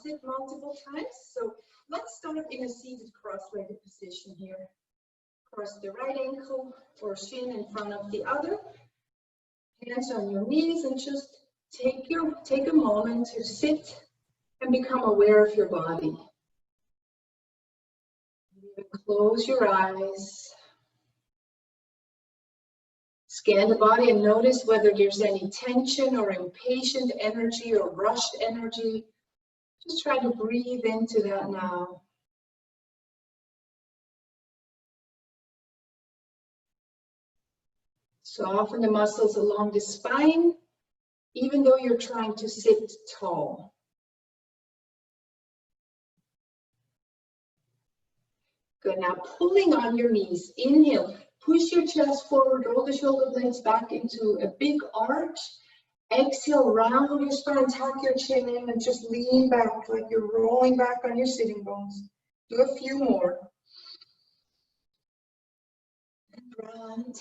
it multiple times. So let's start in a seated cross-legged position here. Cross the right ankle or shin in front of the other. Hands on your knees, and just take a moment to sit and become aware of your body. Close your eyes. Scan the body and notice whether there's any tension or impatient energy or rushed energy. Just try to breathe into that now. Soften the muscles along the spine, even though you're trying to sit tall. Good, now pulling on your knees, inhale, push your chest forward, roll the shoulder blades back into a big arch. Exhale, round your spine, tuck your chin in and just lean back like you're rolling back on your sitting bones. Do a few more. And round.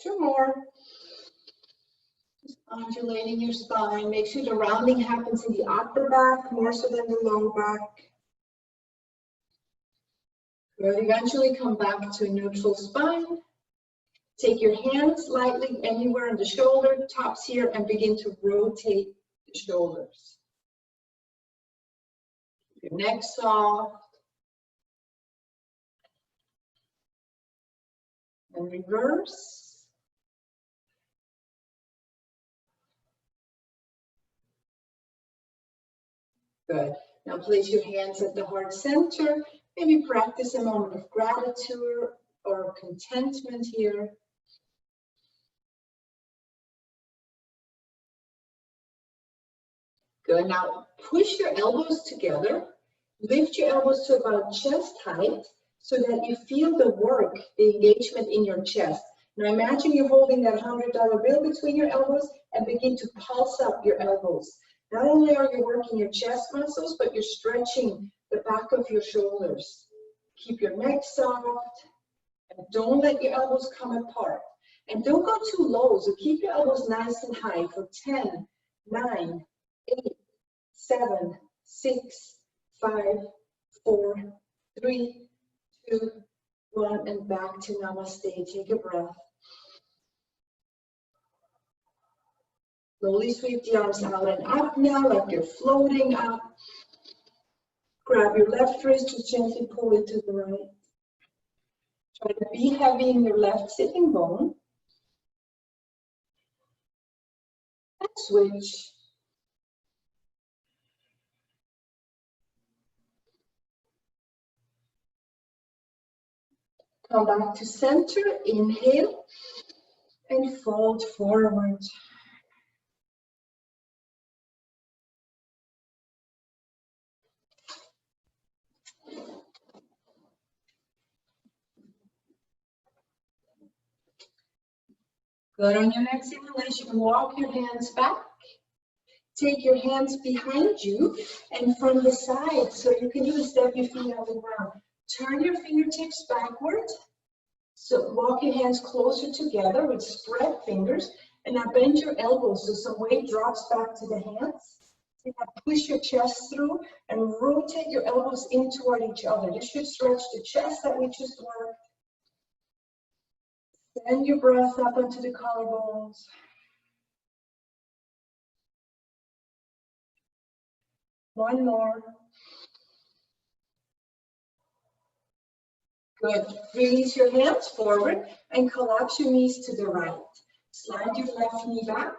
Two more. Just undulating your spine. Make sure the rounding happens in the upper back more so than the lower back. Good. Eventually come back to a neutral spine. Take your hands lightly anywhere on the shoulder, tops here, and begin to rotate the shoulders. Your neck soft. And reverse. Good. Now place your hands at the heart center. Maybe practice a moment of gratitude or contentment here. Good. Now push your elbows together. Lift your elbows to about chest height so that you feel the work, the engagement in your chest. Now imagine you're holding that $100 bill between your elbows and begin to pulse up your elbows. Not only are you working your chest muscles, but you're stretching the back of your shoulders. Keep your neck soft and don't let your elbows come apart. And don't go too low, so keep your elbows nice and high for 10, 9, 8, 7, 6, 5, 4, 3, 2, 1, and back to namaste. Take a breath. Slowly sweep the arms out and up now, like you're floating up. Grab your left wrist, just gently pull it to the right. Try to be heavy in your left sitting bone. And switch. Come back to center, inhale, and fold forward. Good. On your next inhalation, walk your hands back. Take your hands behind you and from the side, so you can even step your feet on the ground. Turn your fingertips backward. So walk your hands closer together with spread fingers. And now bend your elbows so some weight drops back to the hands. And now push your chest through and rotate your elbows in toward each other. This should stretch the chest that we just worked. Send your breath up into the collarbones. One more. Good. Release your hands forward and collapse your knees to the right. Slide your left knee back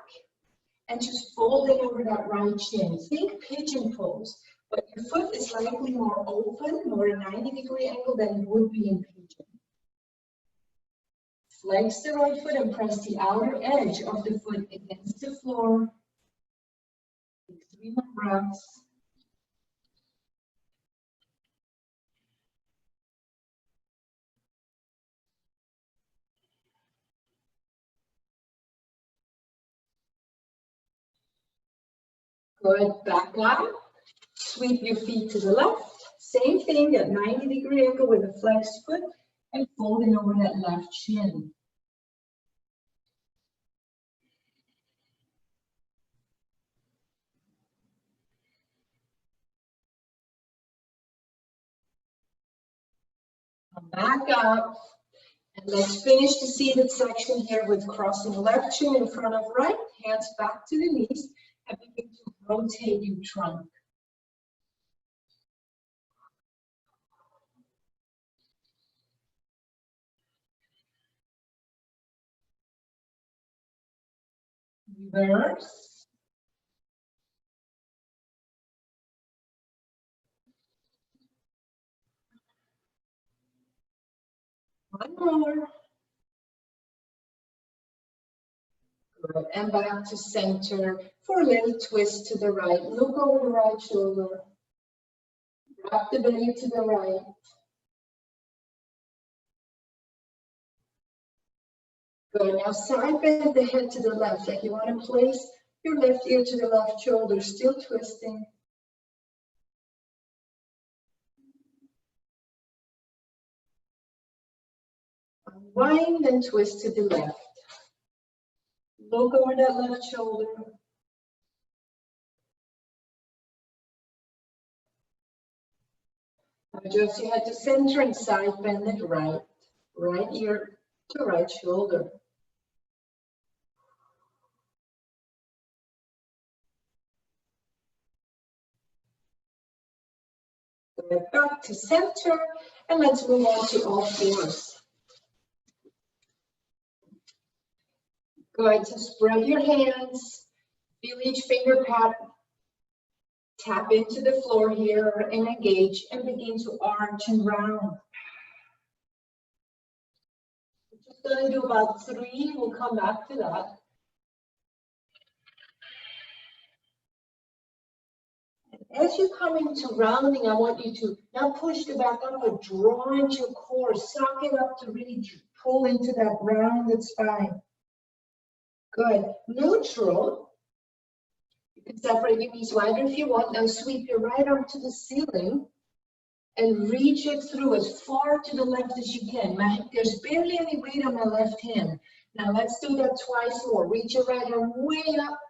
and just fold it over that right shin. Think pigeon pose, but your foot is likely more open, more a 90-degree angle than it would be in pigeon. Flex the right foot and press the outer edge of the foot against the floor. Take 3 more breaths. Good, back up. Sweep your feet to the left, Same thing at 90-degree angle with a flexed foot and folding over that left shin. Back up, and let's finish the seated section here with crossing left shin in front of right, hands back to the knees, and begin to rotate your trunk. Reverse. One more. Good. And back to center for a little twist to the right. Look over the right shoulder. Wrap the belly to the right. Good. Now side bend the head to the left, like you want to place your left ear to the left shoulder, still twisting. Unwind and twist to the left. Look over that left shoulder. Adjust your head to center and side bend it right. Right ear to right shoulder. Good. Back to center, and let's move on to all fours. Good. So spread your hands. Feel each finger tap into the floor here and engage and begin to arch and round. We're just going to do about 3. We'll come back to that. As you come into rounding, I want you to now push the back up, but draw into your core, suck it up to really pull into that rounded spine. Good. Neutral. You can separate your knees wider if you want. Now sweep your right arm to the ceiling and reach it through as far to the left as you can. There's barely any weight on my left hand. Now let's do that twice more. Reach your right arm way up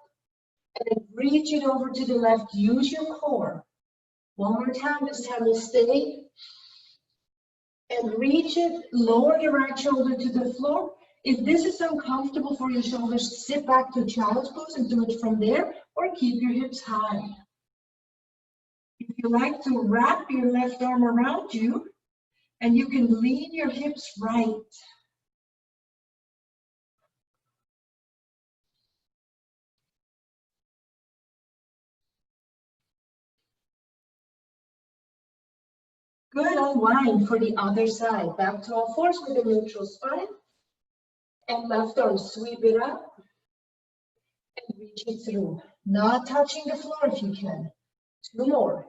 and then reach it over to the left. Use your core. One more time. This time we'll stay and reach it. Lower your right shoulder to the floor. If this is uncomfortable for your shoulders, sit back to child's pose and do it from there, or keep your hips high. If you like to wrap your left arm around you, and you can lean your hips right. Good. Unwind for the other side. Back to all fours with a neutral spine. And left arm, sweep it up and reach it through. Not touching the floor if you can. 2 more.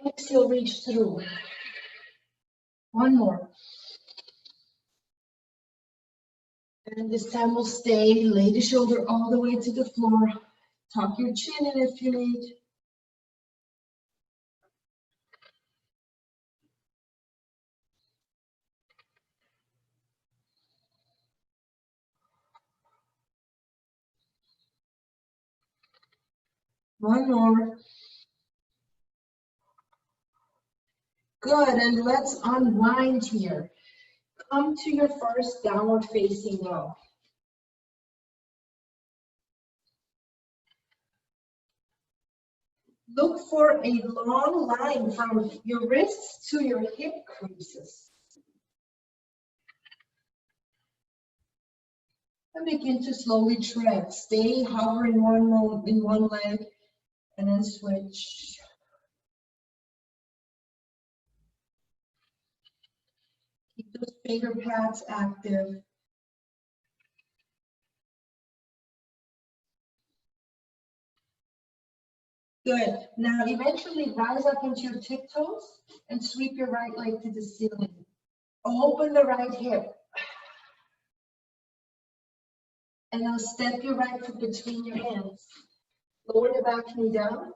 Exhale, reach through. 1 more. And this time we'll stay. Lay the shoulder all the way to the floor. Tuck your chin in if you need. One more. Good, and let's unwind here. Come to your first downward facing dog. Look for a long line from your wrists to your hip creases. And begin to slowly tread. Stay hovering in one leg and then switch. Keep those finger pads active. Good. Now eventually rise up into your tiptoes and sweep your right leg to the ceiling. Open the right hip. And now step your right foot between your hands. Lower the back knee down.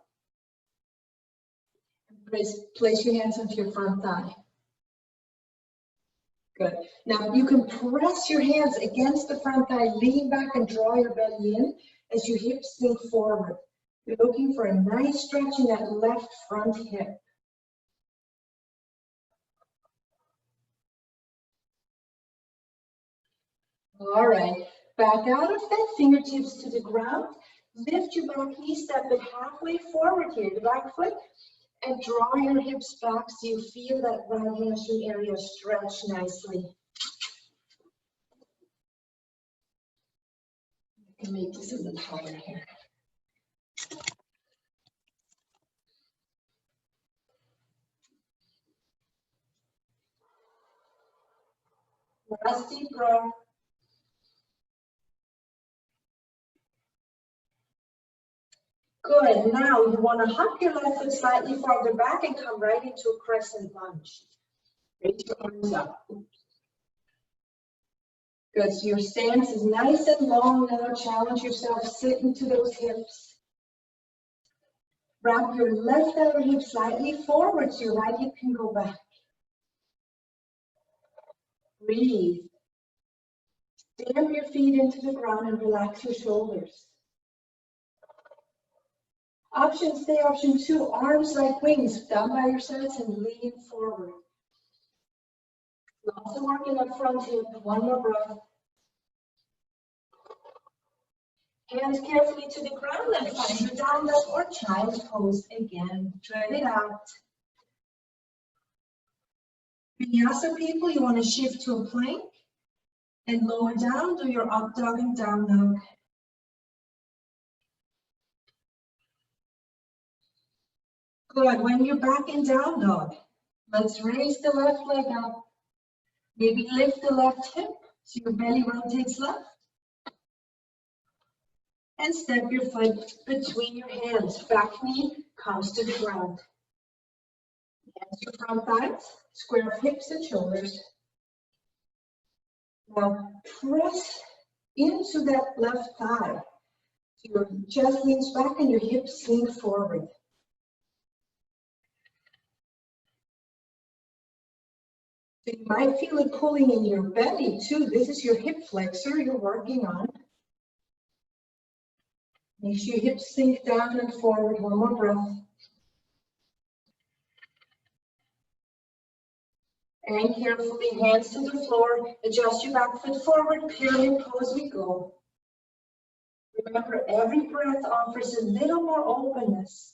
Place your hands onto your front thigh. Good. Now you can press your hands against the front thigh, lean back and draw your belly in as your hips sink forward. You're looking for a nice stretch in that left front hip. All right, back out of that, fingertips to the ground. Lift your back knee, step it halfway forward here, the back foot, and draw your hips back so you feel that right hamstring area stretch nicely. I can make this a little higher here. Last deep breath. Good. Now you want to hop your left foot slightly farther back and come right into a crescent lunge. Raise your arms up. Good. So your stance is nice and long now. Challenge yourself. Sit into those hips. Wrap your left outer hip slightly forward so your right hip can go back. Breathe. Stamp your feet into the ground and relax your shoulders. Option stay, option 2, arms like wings, down by your sides and lean forward. Lots of work in that front hip, one more breath. Hands carefully to the ground and find your down dog or child's pose again. Try it out. Vinyasa people, you want to shift to a plank and lower down, do your up dog and down dog. Good. When you're back in down dog, let's raise the left leg up. Maybe lift the left hip so your belly rotates left. And step your foot between your hands. Back knee comes to the ground. Hands your front thighs, square hips and shoulders. Now press into that left thigh. Your chest leans back and your hips lean forward. So you might feel it pulling in your belly too. This is your hip flexor you're working on. Make sure your hips sink down and forward. One more breath. And carefully, hands to the floor. Adjust your back foot forward. Pyramid pose we go. Remember, every breath offers a little more openness.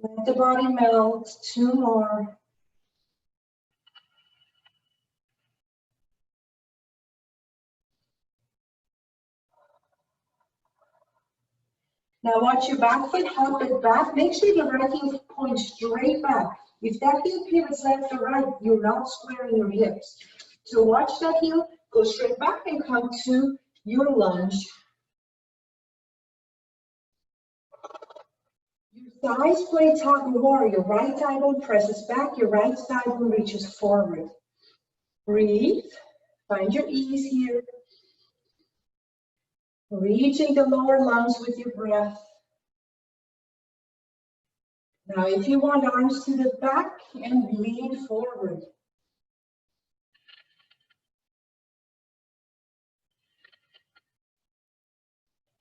Let the body melt. 2 more. Now watch your back foot, hop it back. Make sure your right heel points straight back. If that heel pivots left or right, you're not squaring your hips. So watch that heel, go straight back and come to your lunge. Your thighs play tug and war. Your right thigh bone presses back, your right thigh bone reaches forward. Breathe. Find your ease here. Reaching the lower lungs with your breath. Now, if you want, arms to the back and lean forward.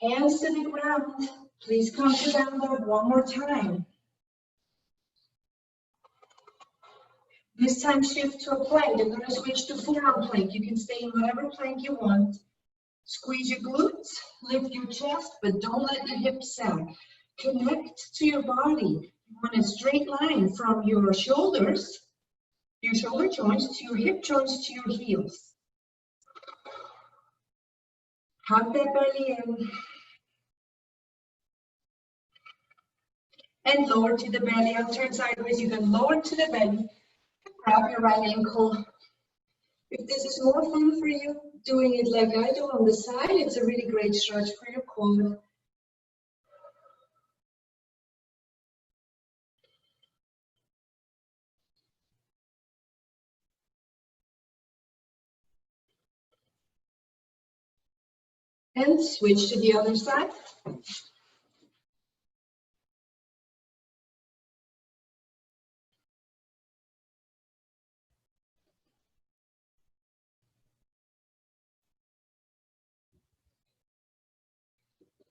Hands to the ground. Please come to down dog one more time. This time shift to a plank. I'm going to switch to forearm plank. You can stay in whatever plank you want. Squeeze your glutes, lift your chest, but don't let your hips sag. Connect to your body. You want a straight line from your shoulders, your shoulder joints, to your hip joints, to your heels. Hug that belly in. And lower to the belly. I'll turn sideways. You can lower to the belly. Grab your right ankle. If this is more fun for you, doing it like I do on the side, it's a really great stretch for your quad. And switch to the other side.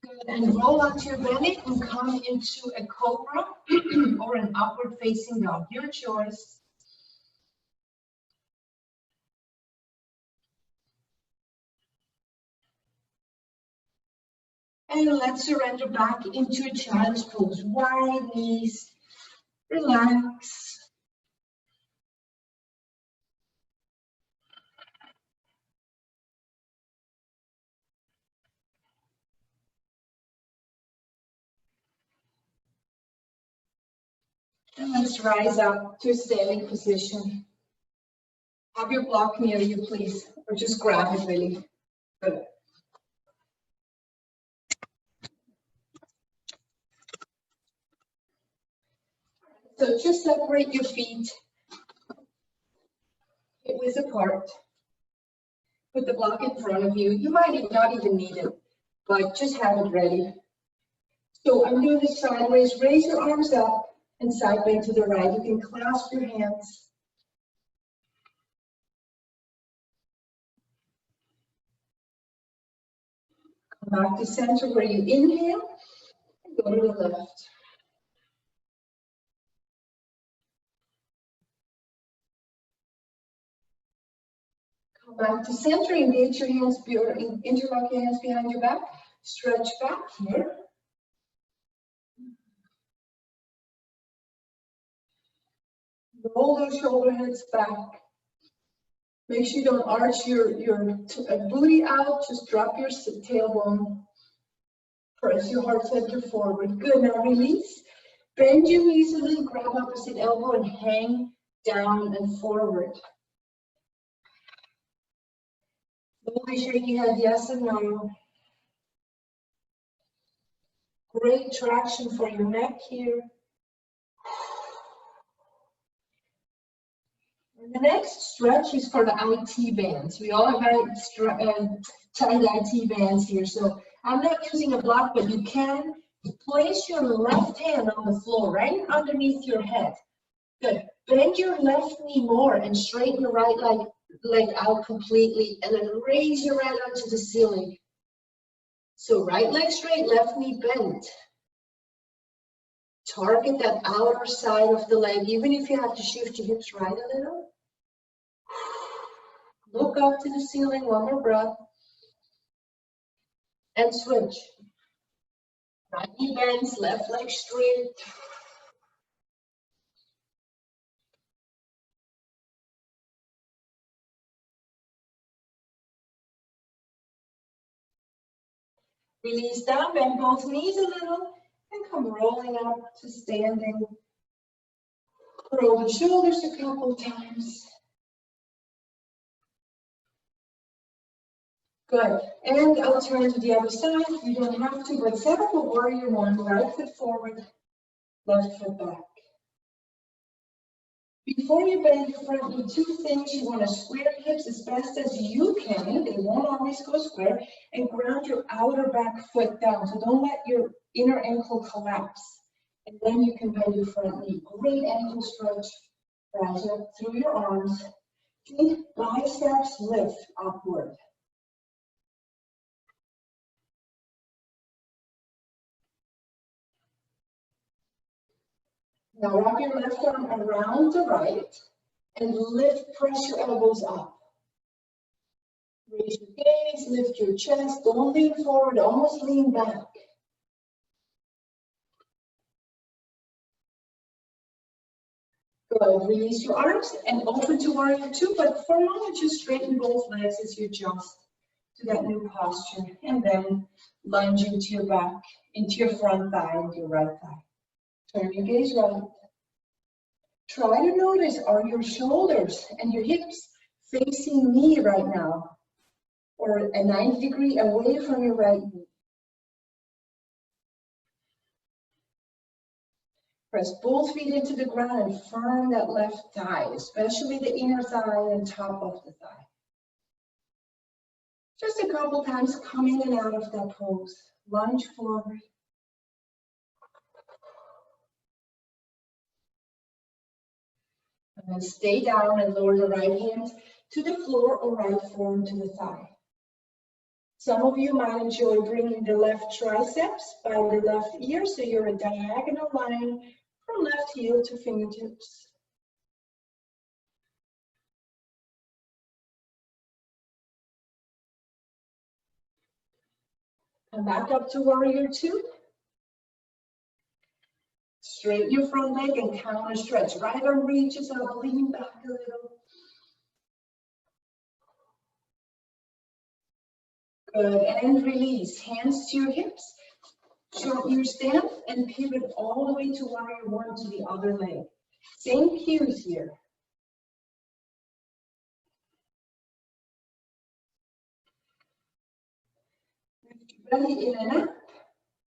Good, and roll onto your belly and come into a cobra or an upward facing dog, your choice. And let's surrender back into a child's pose. Wide knees, relax. And let's rise up to a standing position. Have your block near you, please, or just grab it really. Good. So just separate your feet, hip width apart. Put the block in front of you. You might not even need it, but just have it ready. So I'm doing this sideways. Raise your arms up and side bend to the right. You can clasp your hands. Come back to center where you inhale and go to the left. Come back to center, engage your hands, interlock your hands behind your back. Stretch back here. Roll those shoulder heads back. Make sure you don't arch your booty out. Just drop your tailbone. Press your heart center forward. Good. Now release. Bend your knees a little. Grab opposite elbow and hang down and forward. Slowly shake your head yes and no. Great traction for your neck here. And the next stretch is for the IT bands. We all have tight IT bands here. So I'm not using a block, but you can place your left hand on the floor, right underneath your head. Good. Bend your left knee more and straighten the right leg out completely, and then raise your right arm to the ceiling. So right leg straight, left knee bent. Target that outer side of the leg, even if you have to shift your hips right a little. Look up to the ceiling, one more breath. And switch. Right knee bends, left leg straight. Release down, bend both knees a little, and come rolling up to standing. Roll the shoulders a couple times. Good. And I'll turn to the other side. You don't have to, but set up a warrior one. Right foot forward, left foot back. Before you bend your front knee, two things. You want to square your hips as best as you can. They won't always go square. And ground your outer back foot down. So don't let your inner ankle collapse. And then you can bend your front knee. Great ankle stretch. Rise up through your arms. Think biceps lift upward. Now wrap your left arm around the right and press your elbows up. Raise your gaze, lift your chest, don't lean forward, almost lean back. Good, release your arms and open to warrior two, but for a moment just straighten both legs as you adjust to that new posture. And then lunge into your back, into your front thigh and your right thigh. Turn your gaze right. Try to notice, are your shoulders and your hips facing me right now? Or a 90 degree away from your right knee? Press both feet into the ground and firm that left thigh, especially the inner thigh and top of the thigh. Just a couple times, come in and out of that pose. Lunge forward. And then stay down and lower the right hand to the floor or right forearm to the thigh. Some of you might enjoy bringing the left triceps by the left ear, so you're a diagonal line from left heel to fingertips. Come back up to warrior two. Straighten your front leg and counter stretch. Right arm reaches up, lean back a little. Good, and release. Hands to your hips. Shorten your stance and pivot all the way to warrior one to the other leg. Same cues here. Belly in and up.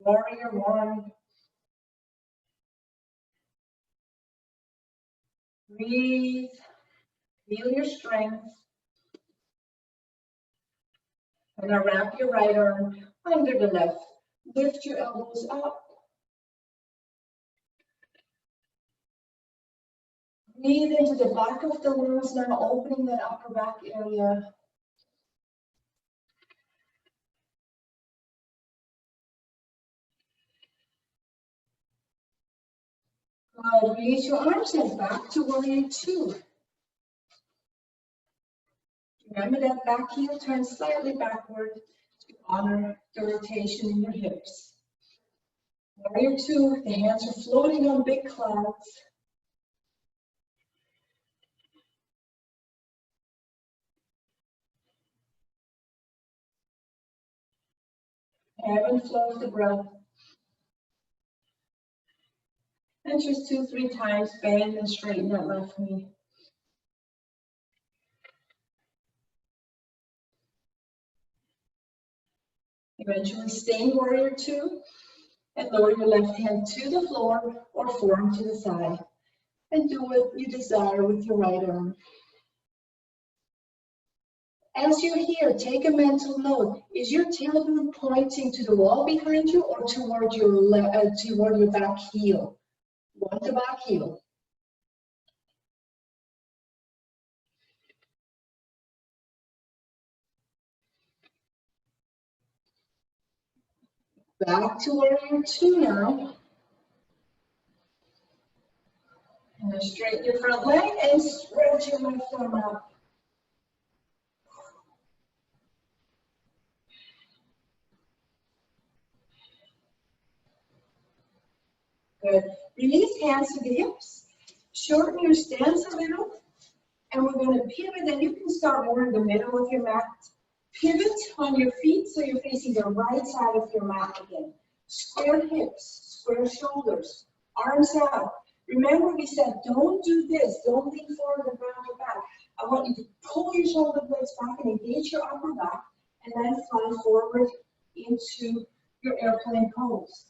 Warrior one. Breathe. Feel your strength. And now wrap your right arm under the left. Lift your elbows up. Breathe into the back of the lungs, now opening that upper back area. Good. Release your arms and back to warrior two. Remember that back heel turns slightly backward to honor the rotation in your hips. Warrior two, the hands are floating on big clouds. Ebb and flow of the breath. And just 2-3 times, bend and straighten that left knee. Eventually stay in warrior two and lower your left hand to the floor or forearm to the thigh. And do what you desire with your right arm. As you're here, take a mental note. Is your tailbone pointing to the wall behind you or toward your back heel? Want the back heel. Back to warrior two now. And straighten your front leg and stretch your left arm out. Good. Release hands to the hips. Shorten your stance a little. And we're going to pivot, and you can start more in the middle of your mat. Pivot on your feet so you're facing the right side of your mat again. Square hips, square shoulders, arms out. Remember we said don't do this, don't lean forward and round your back. I want you to pull your shoulder blades back and engage your upper back and then fly forward into your airplane pose.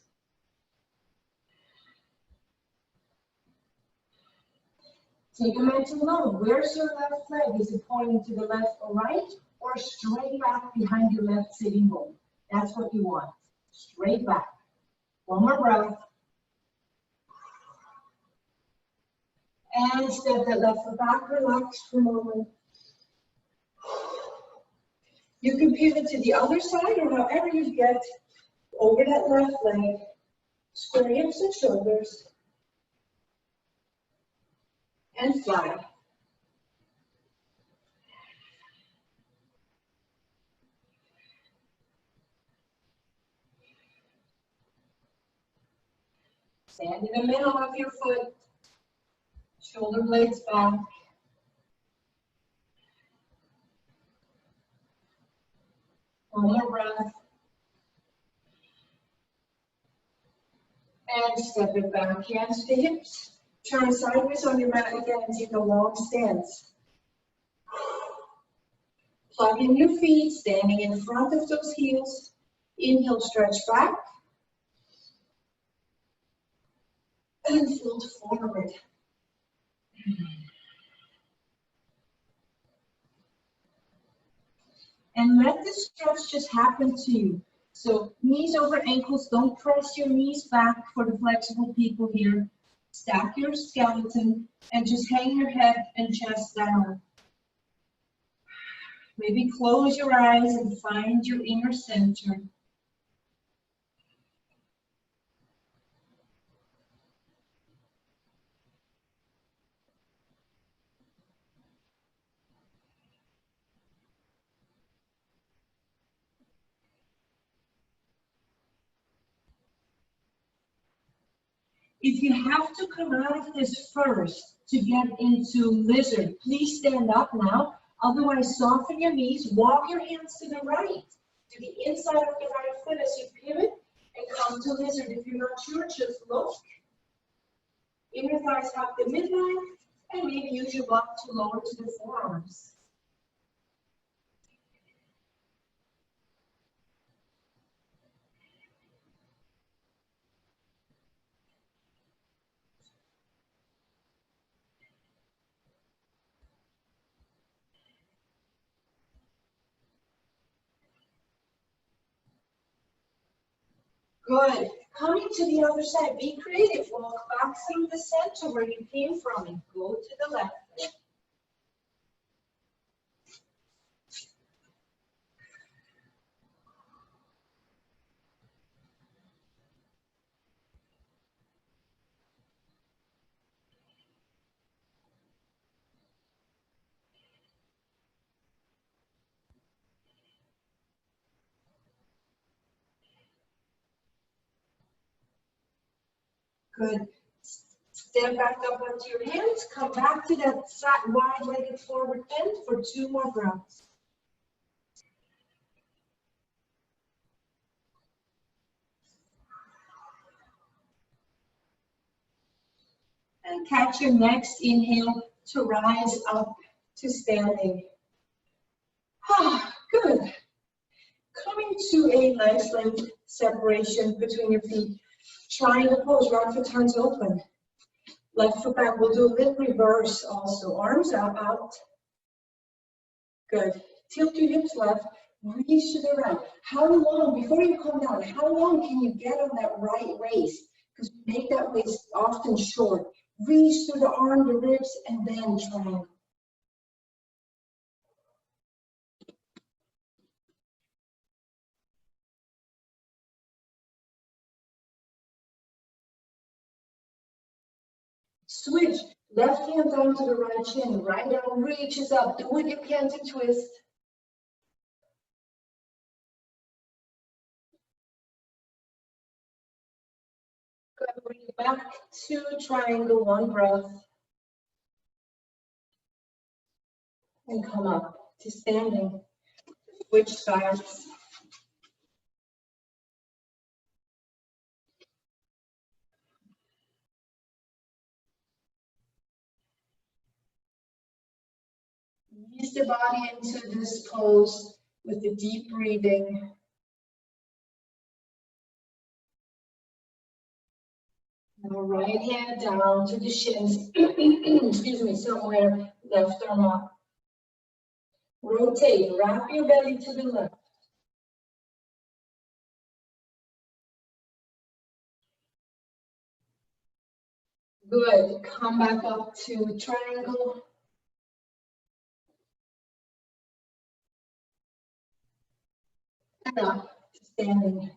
Take a mental note. Where's your left leg? Is it pointing to the left or right, or straight back behind your left sitting bone? That's what you want. Straight back. One more breath. And step that left foot back. Relax for a moment. You can pivot to the other side or however you get over that left leg. Square hips and shoulders. And fly. Stand in the middle of your foot. Shoulder blades back. One more breath. And step it back, hands to hips. Turn sideways on your mat again and take a long stance. Plug in your feet, standing in front of those heels. Inhale, stretch back. And fold forward. And let the stretch just happen to you. So knees over ankles, don't press your knees back for the flexible people here. Stack your skeleton and just hang your head and chest down. Maybe close your eyes and find your inner center. If you have to come out of this first to get into lizard, please stand up now. Otherwise, soften your knees, walk your hands to the right, to the inside of the right foot as you pivot, and come to lizard. If you're not sure, just look. Inner thighs hug the midline, and maybe use your butt to lower to the forearms. Good. Coming to the other side, be creative. Walk back through the center where you came from and go to the left. Good. Stand back up onto your hands. Come back to that wide-legged forward bend for 2 more breaths. And catch your next inhale to rise up to standing. Good. Coming to a nice length separation between your feet. Triangle pose, right foot turns open. Left foot back, we'll do a little reverse also. Arms out. Good. Tilt your hips left, reach to the right. How long, before you come down, how long can you get on that right waist? Because we make that waist often short. Reach through the arm, the ribs, and then triangle. Switch. Left hand down to the right shin. Right arm reaches up. Do it, you can't twist. Good. Bring it back to triangle. 1 breath. And come up to standing. Switch sides. Ease the body into this pose with the deep breathing. Now right hand down to the shins. Excuse me, somewhere left arm up. Rotate, wrap your belly to the left. Good. Come back up to triangle. And up to standing.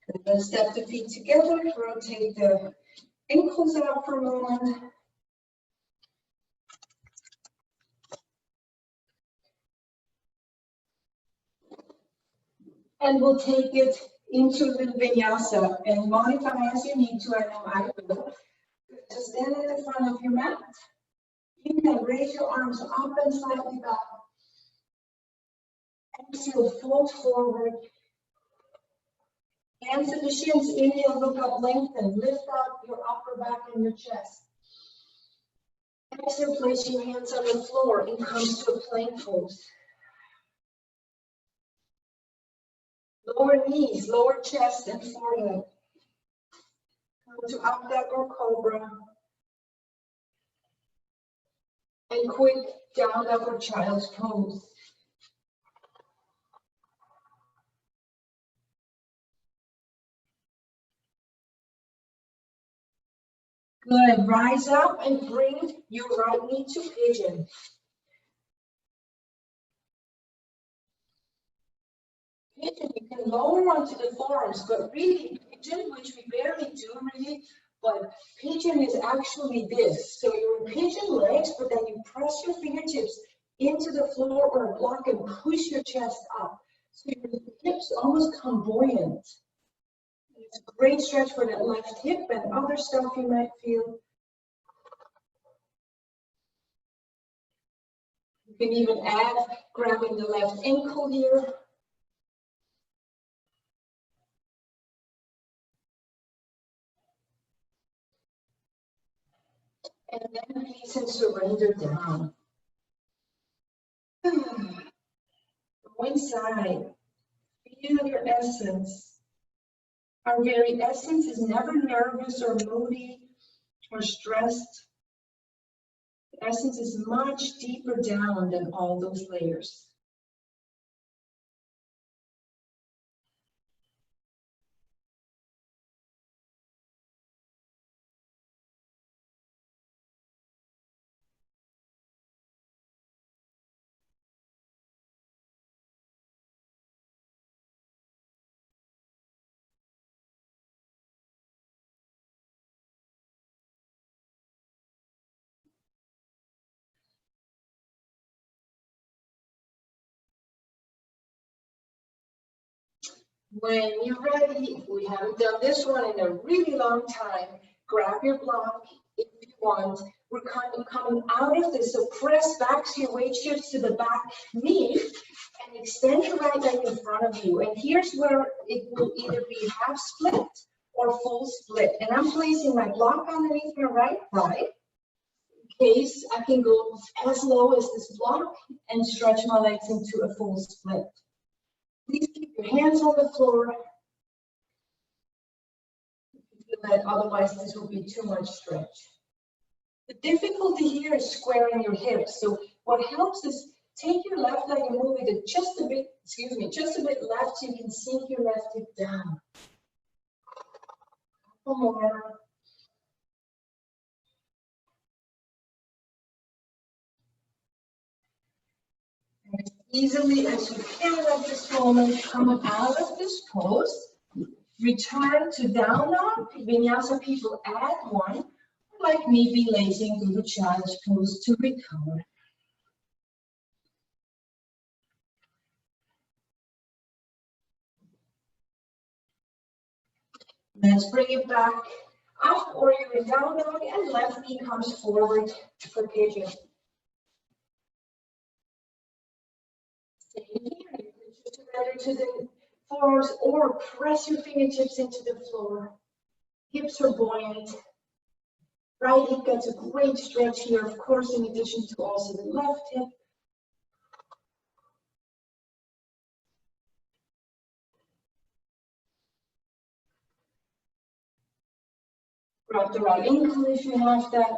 Good. Then step the feet together. Rotate the ankles out for a moment. And we'll take it into a little vinyasa and modify as you need to. I know I will. Just stand at the front of your mat. Inhale, raise your arms up and slightly back. Exhale, fold forward. Hands to the shins. Inhale, look up, lengthen. Lift up your upper back and your chest. Exhale, place your hands on the floor and come to a plank pose. Lower knees, lower chest and forehead. Come to up dog or cobra. And quick down dog or child's pose. Good. Rise up and bring your right knee to pigeon. Pigeon, you can lower onto the forearms, but really pigeon, which we barely do really, but pigeon is actually this. So you're in pigeon legs, but then you press your fingertips into the floor or a block and push your chest up. So your hips almost come buoyant. It's a great stretch for that left hip and other stuff you might feel. You can even add grabbing the left ankle here. And then release and surrender down. Go inside. Feel your essence. Our very essence is never nervous or moody or stressed. The essence is much deeper down than all those layers. When you're ready, we haven't done this one in a really long time. Grab your block if you want. We're kind of coming out of this, so press back so your weight shifts to the back knee and extend your right leg in front of you. And here's where it will either be half split or full split. And I'm placing my block underneath my right thigh in case I can go as low as this block and stretch my legs into a full split. Please keep your hands on the floor. Otherwise, this will be too much stretch. The difficulty here is squaring your hips. So what helps is take your left leg and move it just a bit, just a bit left so you can sink your left hip down. A couple more. And as easily as you can at this moment, come out of this pose. Return to down dog. Vinyasa people add one. Like me, be lazy and go to child's pose to recover. Let's bring it back up, or you're in down dog, and left knee comes forward for pigeon. Stay here. You can just surrender to the forearms or press your fingertips into the floor. Hips are buoyant. Right hip gets a great stretch here, of course, in addition to also the left hip. Grab the right ankle if you have that.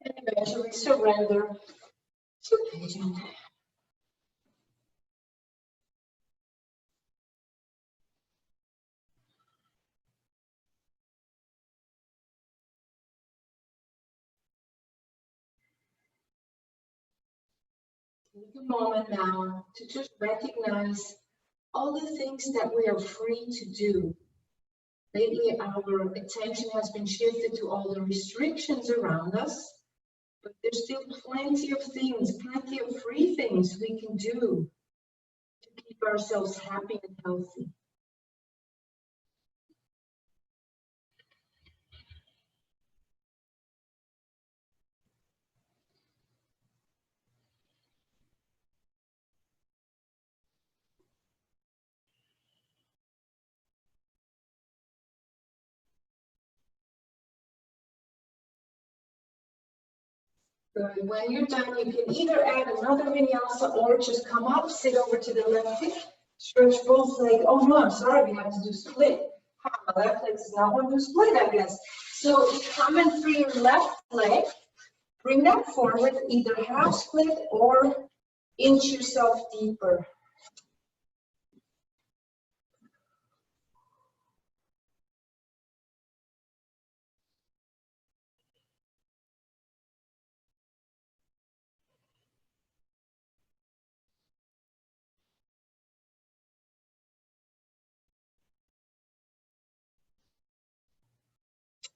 And eventually surrender to pigeon. Take a moment now to just recognize all the things that we are free to do. Lately, our attention has been shifted to all the restrictions around us, but there's still plenty of things, plenty of free things we can do to keep ourselves happy and healthy. Good. When you're done, you can either add another vinyasa or just come up, sit over to the left hip, stretch both legs. Oh no, I'm sorry, we have to do split. My left leg does not want to split, I guess. So come in through your left leg, bring that forward, either half split or Inch yourself deeper.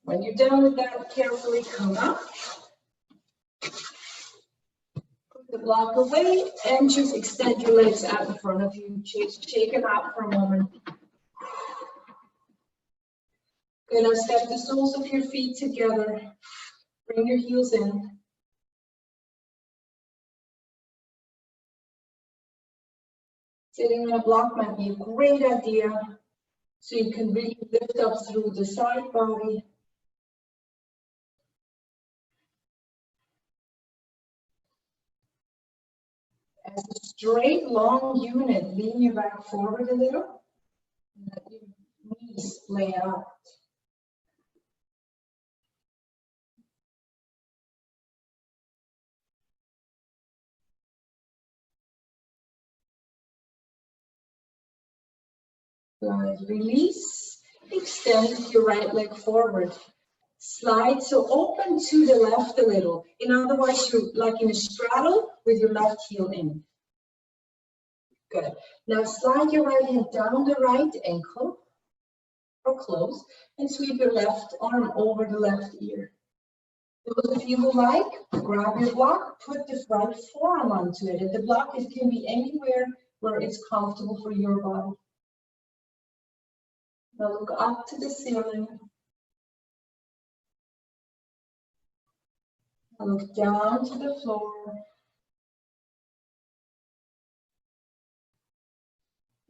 When you're done with that, carefully come up. Put the block away and just extend your legs out in front of you. Shake them out for a moment. Good, now step the soles of your feet together. Bring your heels in. Sitting on a block might be a great idea, so you can really lift up through the side body. As a straight, long unit, lean your back forward a little. And let your knees lay out. Good. Release. Extend your right leg forward. Slide, so open to the left a little. In other words, you're like in a straddle with your left heel in. Good. Now slide your right hand down the right ankle or close and sweep your left arm over the left ear. Those of you who like, grab your block, put the front forearm onto it. And the block can be anywhere where it's comfortable for your body. Now look up to the ceiling. Now look down to the floor.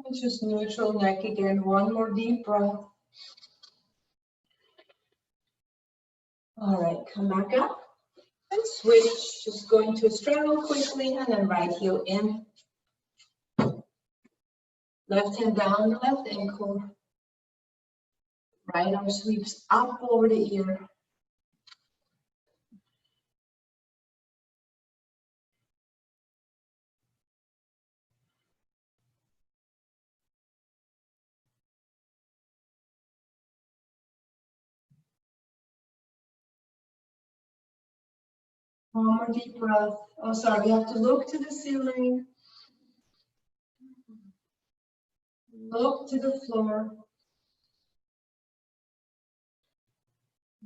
And just neutral neck again. One more deep breath. All right, come back up and switch. Just going to a straddle quickly and then right heel in. Left hand down the left ankle. Right arm sweeps up over the ear. One more deep breath. Oh, sorry, we have to look to the ceiling. Look to the floor.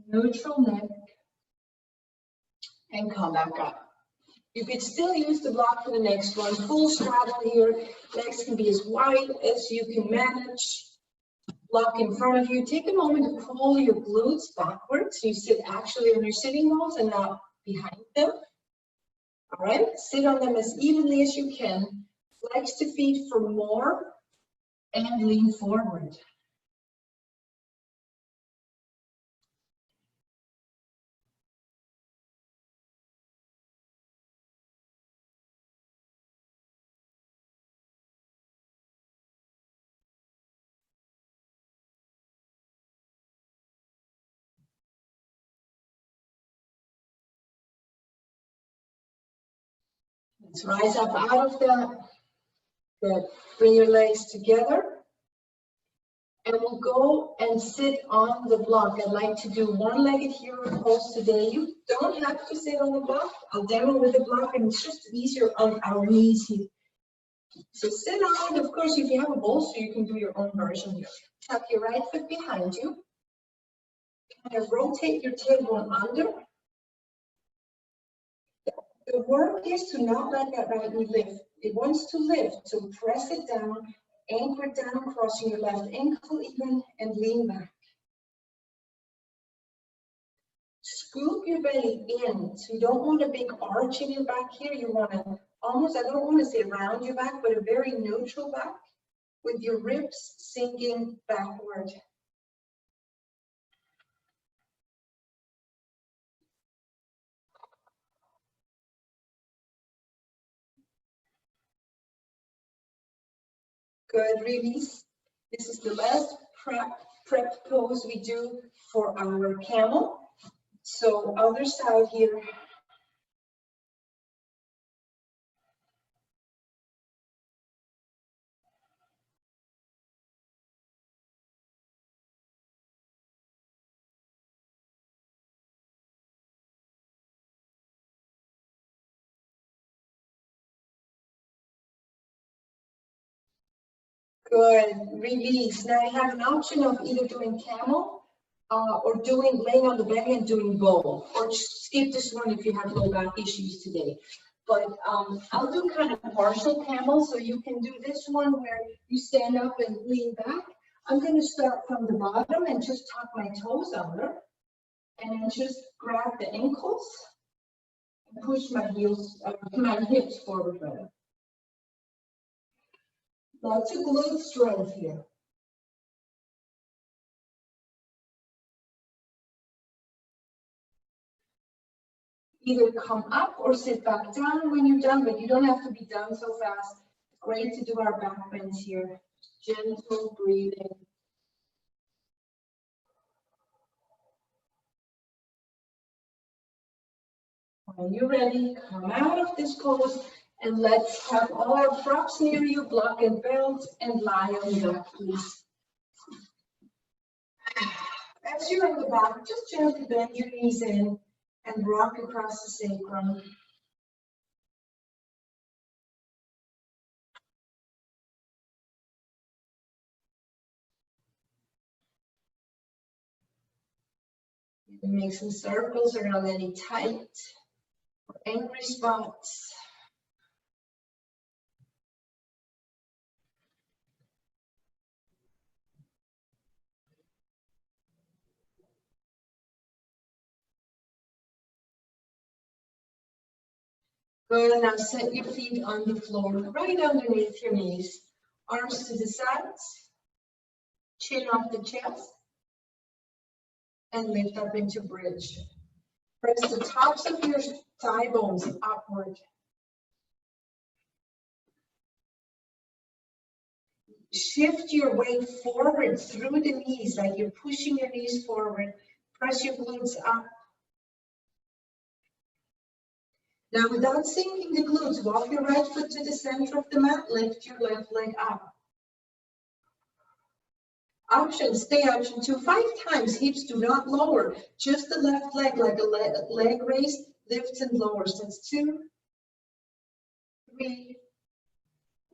Neutral neck. And come back up. You could still use the block for the next one. Full straddle here. Legs can be as wide as you can manage. Block in front of you. Take a moment to pull your glutes backwards. You sit actually on your sitting bones and not behind them. All right, sit on them as evenly as you can. Flex the feet for more and lean forward. Let's rise up out of that. Good. Bring your legs together. And we'll go and sit on the block. I'd like to do one-legged hero pose today. You don't have to sit on the block. I'll demo with the block, and it's just easier on our knees here. So sit on it. Of course, if you have a bolster, you can do your own version here. Tuck your right foot behind you. Kind of rotate your tailbone under. The work is to not let that right knee lift. It wants to lift, so press it down, anchor it down, crossing your left ankle even, and lean back. Scoop your belly in, so you don't want a big arch in your back here. You want to almost, I don't want to say round your back, but a very neutral back with your ribs sinking backward. Good, release. This is the last prep pose we do for our camel. So other side here. Good, release. Now you have an option of either doing camel or laying on the belly and doing bow, or skip this one if you have low back issues today. But I'll do kind of partial camel, so you can do this one where you stand up and lean back. I'm going to start from the bottom and just tuck my toes under, and then just grab the ankles and push my my hips forward rather. Lots of glute strength here. Either come up or sit back down when you're done, but you don't have to be done so fast. Great to do our back bends here. Gentle breathing. When you're ready, come out of this pose and let's have all our props near you, block and belt, and lie on the back, please. As you're on the back, just gently bend your knees in and rock across the sacrum. You can make some circles around any tight or angry spots. Good, now set your feet on the floor, right underneath your knees. Arms to the sides, chin off the chest, and lift up into bridge. Press the tops of your thigh bones upward. Shift your weight forward through the knees, like you're pushing your knees forward. Press your glutes up. Now, without sinking the glutes, walk your right foot to the center of the mat, lift your left leg up. Option, stay option 2, 5 times, hips do not lower, just the left leg, like a leg raise, lifts and lowers. That's 2, 3,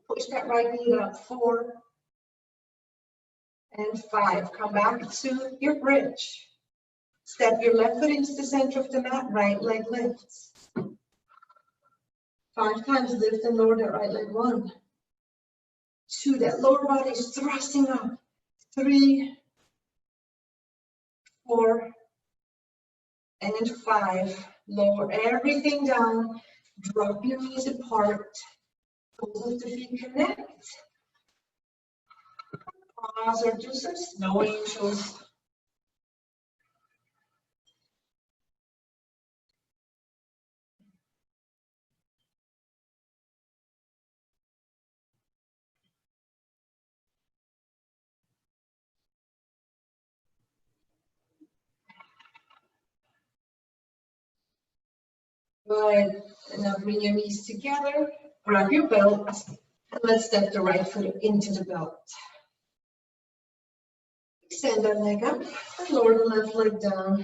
push that right knee up, 4, and 5. Come back to your bridge. Step your left foot into the center of the mat, right leg lifts. 5 times, lift and lower that right leg. 1, 2, that lower body is thrusting up. 3, 4, and 5. Lower everything down. Drop your knees apart. Toes of the feet connect. Pause or do some snow angels. Good. And now bring your knees together. Grab your belt. And let's step the right foot into the belt. Extend that leg up and lower the left leg down.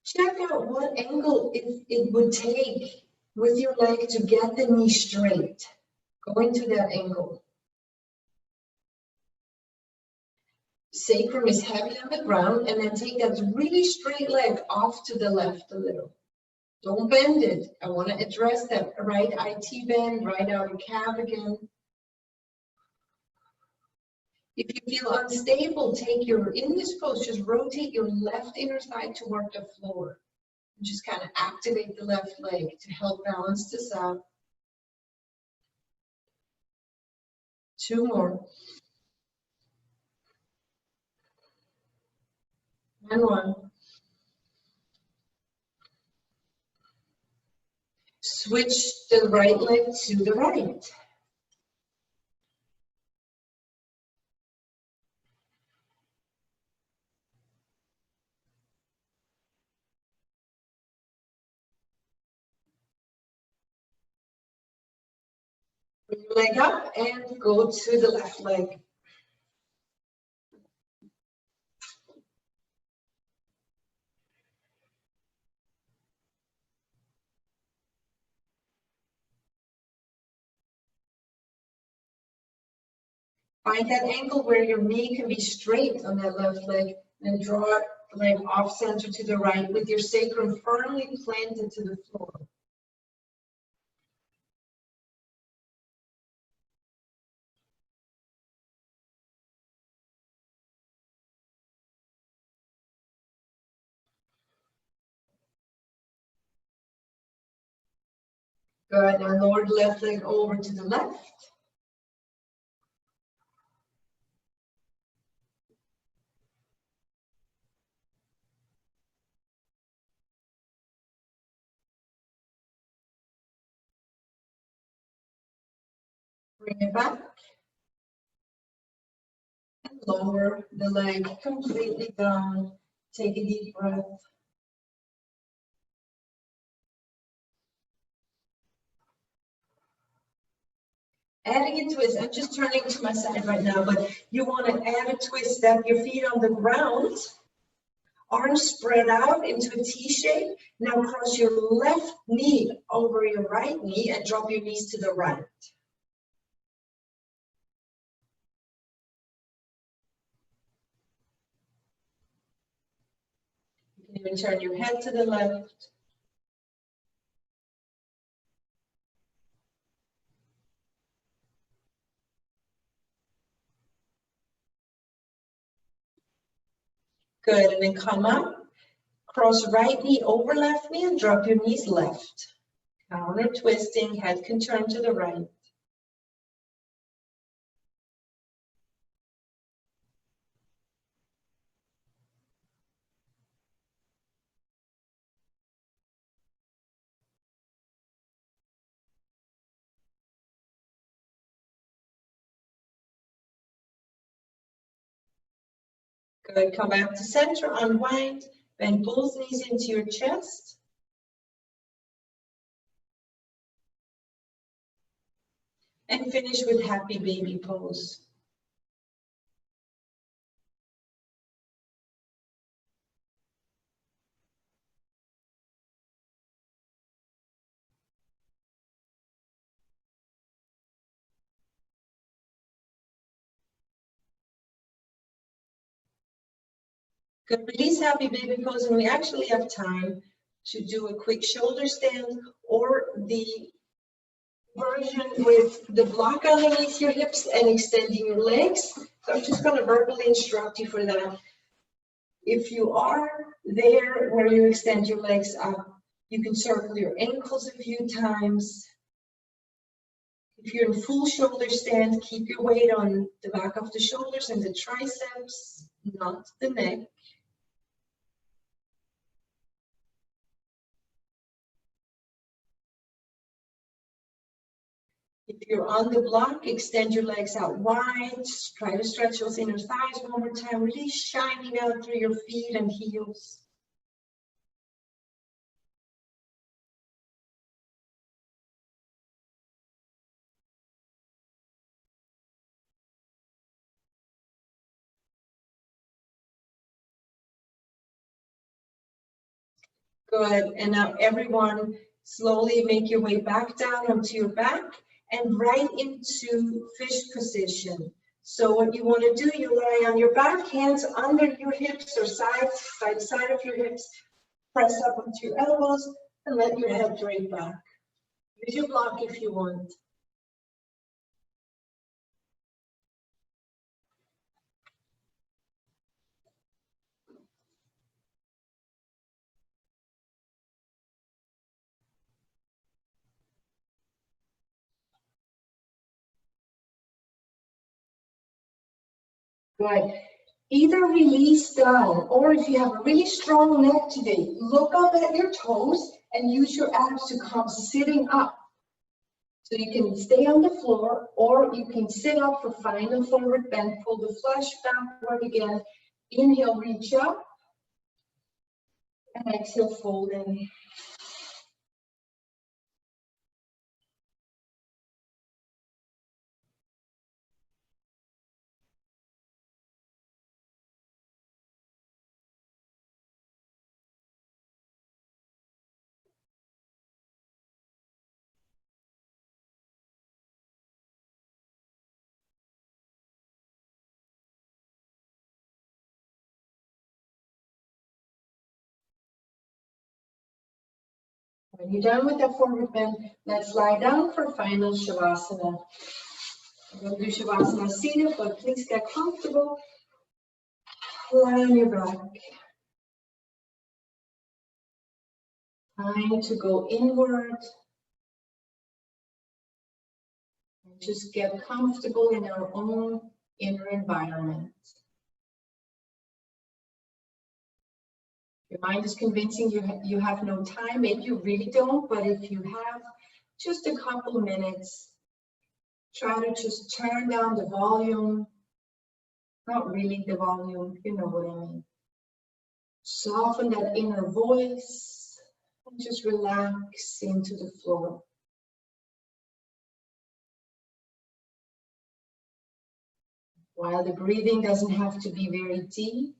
Check out what angle it would take with your leg to get the knee straight. Go into that angle. Sacrum is heavy on the ground, and then take that really straight leg off to the left a little. Don't bend it. I want to address that right IT bend, right outer calf again. If you feel unstable, in this pose, just rotate your left inner thigh toward the floor. And just kind of activate the left leg to help balance this out. 2 more. And 1. Switch the right leg to the right. Bring your leg up and go to the left leg. Find that angle where your knee can be straight on that left leg, and draw leg off center to the right with your sacrum firmly planted to the floor. Good. Now lower the left leg over to the left. Bring it back. And lower the leg completely down. Take a deep breath. Adding a twist, I'm just turning to my side right now, but you want to add a twist, step your feet on the ground, arms spread out into a T shape. Now cross your left knee over your right knee and drop your knees to the right. You can even turn your head to the left. Good, and then come up. Cross right knee over left knee and drop your knees left. Counter twisting, head can turn to the right. Good, come back to center, unwind, bend both knees into your chest. And finish with happy baby pose. Good, release happy baby pose, and we actually have time to do a quick shoulder stand or the version with the block underneath your hips and extending your legs. So I'm just going to verbally instruct you for that. If you are there where you extend your legs up, you can circle your ankles a few times. If you're in full shoulder stand, keep your weight on the back of the shoulders and the triceps, not the neck. If you're on the block, extend your legs out wide. Try to stretch those inner thighs one more time, really shining out through your feet and heels. Good, and now everyone slowly make your way back down onto your back and right into fish position. So what you want to do, you lie on your back, hands under your hips or side by the side of your hips, press up onto your elbows and let your head drape back. Use your block if you want. Good. Either release down, or if you have a really strong neck today, look up at your toes and use your abs to come sitting up. So you can stay on the floor, or you can sit up for final forward bend. Pull the flesh backward again. Inhale, reach up. And exhale, fold in. When you're done with that forward bend, let's lie down for final Shavasana. We're going to do Shavasana seated, but please get comfortable. Lie on your back. Time to go inward. And just get comfortable in our own inner environment. Your mind is convincing you have no time. Maybe you really don't, but if you have just a couple minutes, try to just turn down the volume. Not really the volume, you know what I mean. Soften that inner voice and just relax into the floor. While the breathing doesn't have to be very deep,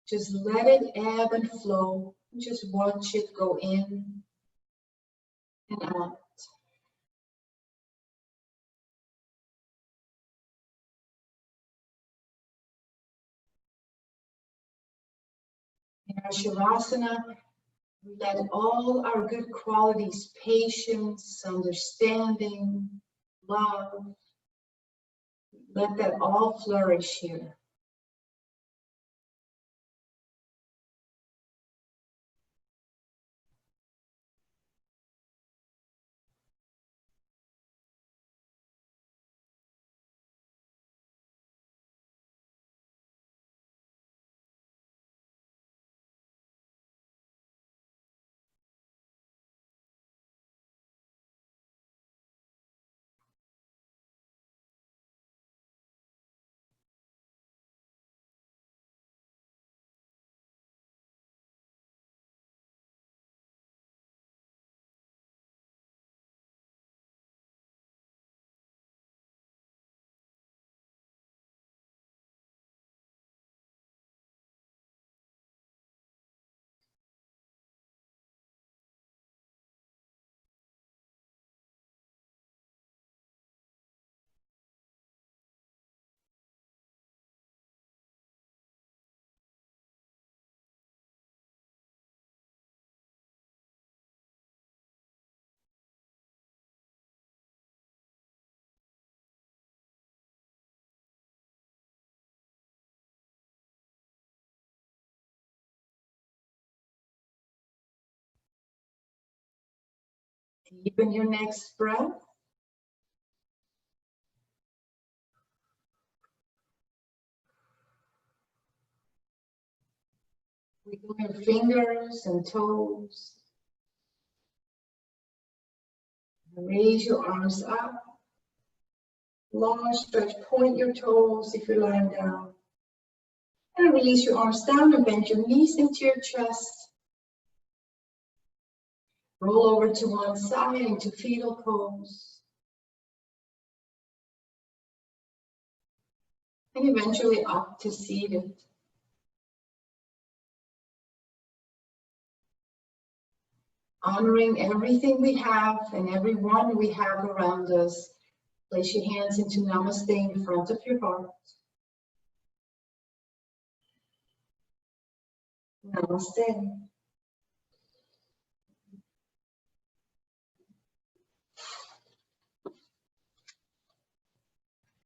just let it ebb and flow. Just watch it go in and out. In our Shavasana, we let all our good qualities, patience, understanding, love, let that all flourish here. Deepen your next breath. Wiggle your fingers and toes. Raise your arms up. Long stretch, point your toes if you're lying down. And release your arms down and bend your knees into your chest. Roll over to one side into fetal pose. And eventually up to seated. Honoring everything we have and everyone we have around us. Place your hands into Namaste in front of your heart. Namaste.